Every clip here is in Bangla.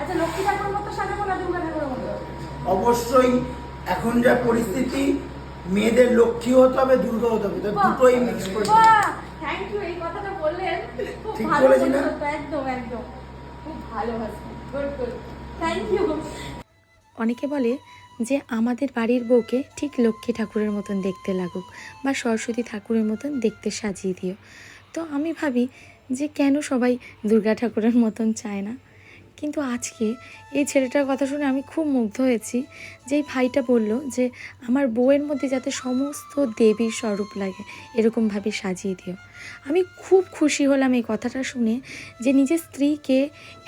আচ্ছা লক্ষ্মী ঠাকুরের মতো সাজাবো না দুর্গা ঠাকুরের মতো? অবশ্যই এখন যা পরিস্থিতি, মেয়েদের লক্ষ্মী হতে হবে, দুর্গা হতে হবে, দুটোই মিক্স করে। থ্যাংক ইউ, এই কথাটা বললেন খুব ঠিক ভালো বলেছি না? বলেছেন, একদম একদম খুব ভালো হাসবেন, গুড গুড, থ্যাংক ইউ। অনেকে বলে যে আমাদের বাড়ির বউকে ঠিক লক্ষ্মী ঠাকুরের মতন দেখতে লাগুক বা সরস্বতী ঠাকুরের মতন দেখতে সাজিয়ে দিও। তো আমি ভাবি যে কেন সবাই দুর্গা ঠাকুরের মতন চায় না। কিন্তু আজকে এই ছেলেটার কথা শুনে আমি খুব মুগ্ধ হয়েছি, যে এই ভাইটা বলল যে আমার বউয়ের মধ্যে যাতে সমস্ত দেবীর স্বরূপ লাগে এরকমভাবে সাজিয়ে দিও। আমি খুব খুশি হলাম এই কথাটা শুনে, যে নিজের স্ত্রীকে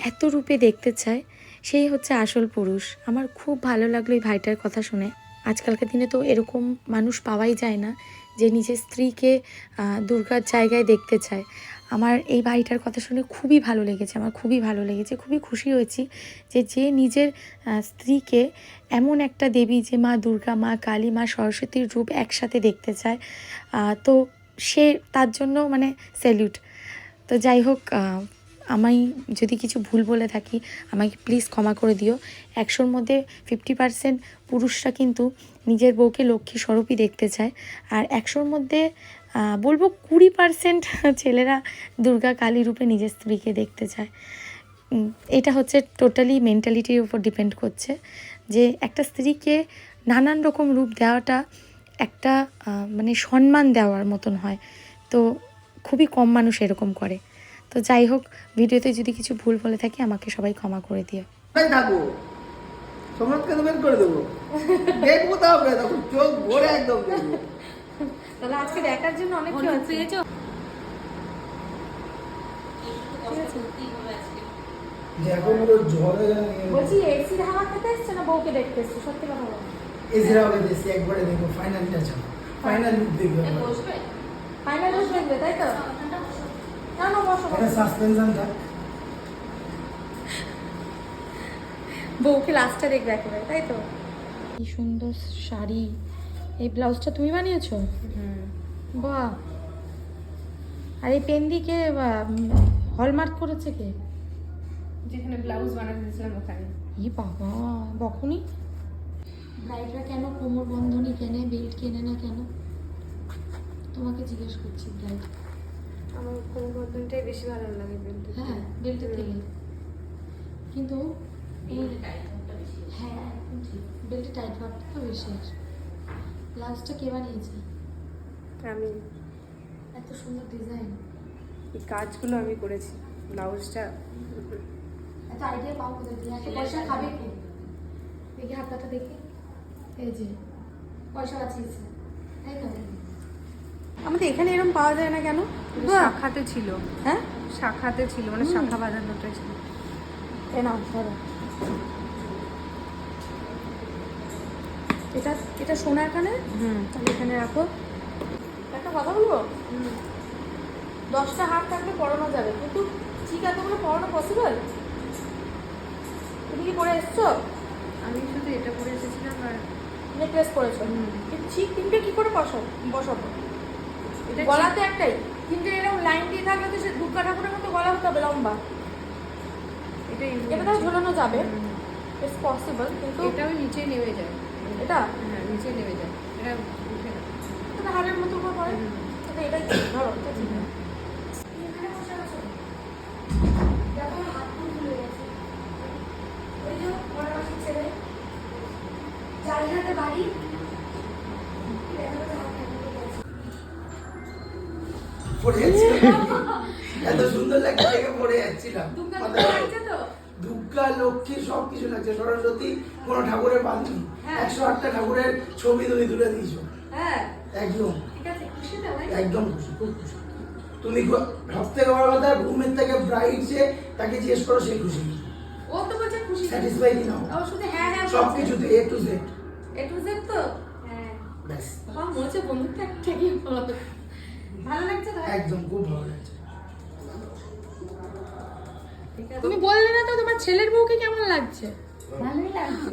এত রূপে দেখতে চায়, সেই হচ্ছে আসল পুরুষ। আমার খুব ভালো লাগলো এই ভাইটার কথা শুনে। আজকালকার দিনে তো এরকম মানুষ পাওয়াই যায় না যে নিজের স্ত্রীকে দুর্গার জায়গায় দেখতে চায়। আমার এই ভাইটার কথা শুনে খুবই ভালো লেগেছে, আমার খুবই ভালো লেগেছে, খুবই খুশি হয়েছি যে নিজের স্ত্রীকে এমন একটা দেবী, যে মা দুর্গা, মা কালী, মা সরস্বতীর রূপ একসাথে দেখতে চায়। তো সে তার জন্য মানে স্যালিউট। তো যাই হোক, আমি যদি কিছু ভুল বলে থাকি আমাকে প্লিজ ক্ষমা করে দিও। 100-র মধ্যে 50% পুরুষরা কিন্তু নিজের বউকে লক্ষ্মী স্বরূপই দেখতে চায়, আর 100-র মধ্যে বলবো 20% ছেলেরা দুর্গা কালী রূপে নিজের স্ত্রীকে দেখতে চায়। এটা হচ্ছে টোটালি মেন্টালিটির উপর ডিপেন্ড করছে, যে একটা স্ত্রীকে নানান রকম রূপ দেওয়াটা একটা মানে সম্মান দেওয়ার মতন হয়। তো খুবই কম মানুষ এরকম করে। তো যাই হোক, ভিডিওতে যদি কিছু ভুল বলে থাকি আমাকে সবাই ক্ষমা করে দিও। থাকবো সম্রাটকে তো বের করে দেবো, দেখবো তারপরে তখন চোখ ভরে একদম দেখবো। তাহলে আজকে দেখার জন্য অনেক কি হচ্ছে গেছো। এখন তো ঝড়ে বলছি এসির হাওয়া খেতে এসছে না বউকে দেখতে এসছে? সত্যি কথা বলো। এজরা হবে দেশে একবারে দেখো, ফাইনাল টাচ হবে, ফাইনাল লুক দেখবে, ফাইনাল লুক দেখবে, তাই তো? না না, বসো এটা সাসপেনশন থাক। বউকে লাস্টে দেখবে একেবারে, তাই তো? কি সুন্দর শাড়ি, এই ব্লাউজটা তুমি বানিয়েছো? বাহ। আর এই পেন্দিকে হলমার্ক করেছে কে? যেখানে ব্লাউজ বানাতে দিয়েছিলাম ওখানে। ই বাবা, বকুনি। ব্রাইডরা কেন কোমর বন্ধনী কেনে, বেল্ট কেনে না কেন? তোমাকে জিজ্ঞেস করছি ব্রাইড। আমার কোমর বন্ধনটাই বেশি ভালো লাগে বেল্ট। হ্যাঁ, বেল্টের থেকে। কিন্তু হ্যাঁ, বেল্টে টাইট ভাবটা তো বেশি। ব্লাউজটা কে বানিয়েছে? আমি এত সুন্দর ডিজাইন, এই কাজগুলো আমি করেছি। ব্লাউজটা এত আইডিয়া পাও কোথায় দিয়ে? এত পয়সা খাবে কে? দেখি হাতটা দেখি, এই যে পয়সা বাঁচিয়েছে, তাই তো? আমাদের এখানে এরকম পাওয়া যায় না কেন? শাখাতে ছিল। হ্যাঁ, শাখাতে ছিল, মানে শাখা বাঁধানোটা ছিল। এ নাও ধরো। এটা এটা সোনার কানে, তাহলে এখানে রাখো। একটা কথা বলবো, 10টা হাত থাকলে পড়ানো যাবে, কিন্তু ঠিক এতগুলো পড়ানো পসিবল? তুমি কি পরে এসছো? আমি শুধু এটা পরে এসেছিলাম আর নেকলেস পরেছো, কিন্তু ঠিক তিনটে কি করে বসাবো? এটা গলাতে একটাই, কিন্তু এরকম লাইন দিয়ে থাকলে তো সে দুর্গা ঠাকুরের মতো গলা হতে হবে লম্বা। এটা তো ঝোলানো যাবে, ইটস পসিবল, কিন্তু এটাও নিচে নেমে যায়। এটা হ্যাঁ, নিচে নেমে যায়, এটা উঠে না। এটা হাড়ের মতো করে পড়ে। এটা এটাই ধরো, এটা ঠিক না। এখানে বসে আছো, দেখো হাত পুরো ফুলে গেছে। ওই যে বড় মাসির ছেলে, জালিহাতে বাড়ি, পড়ে যাচ্ছিলাম, এত সুন্দর লাগছে দেখে পড়ে যাচ্ছিলাম। দুর্গা, লক্ষ্মী সবকিছু লাগছে, সরস্বতী, কোন ঠাকুরের বান্ধবী, 108টা ঠাকুরের ছবি তুমি তুলে দিয়েছো। হ্যাঁ একদম ঠিক আছে, খুশি তো ভাই? একদম খুশি, খুব খুশি। তুমি সব থেকে বড় কথা, ঘুমের থেকে ব্রাইড যে তাকে জিজ্ঞেস করো, সেই খুশি। ও তো বলছে খুশি, স্যাটিসফাই কি না ও শুধু হ্যাঁ হ্যাঁ সবকিছুতে A to Z। A to Z তো? হ্যাঁ, ব্যাস, আমার মনে হচ্ছে বন্ধুত্ব ঠিকই ভালো। ভালো লাগছে তো? একদম খুব ভালো লাগছে। তুমি বললে না তো তোমার ছেলের বউকে কেমন লাগছে? ভালোই লাগছে।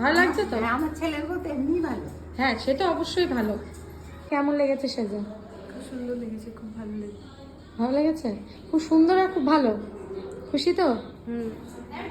ভালো লাগছে তো? আমার ছেলের বউ তো এমনি ভালো। হ্যাঁ, সে তো অবশ্যই ভালো। কেমন লেগেছে সেজে? খুব সুন্দর লেগেছে, খুব ভালো লেগেছে। ভালো লেগেছে? খুব সুন্দর আর খুব ভালো। খুশি তো? হুম।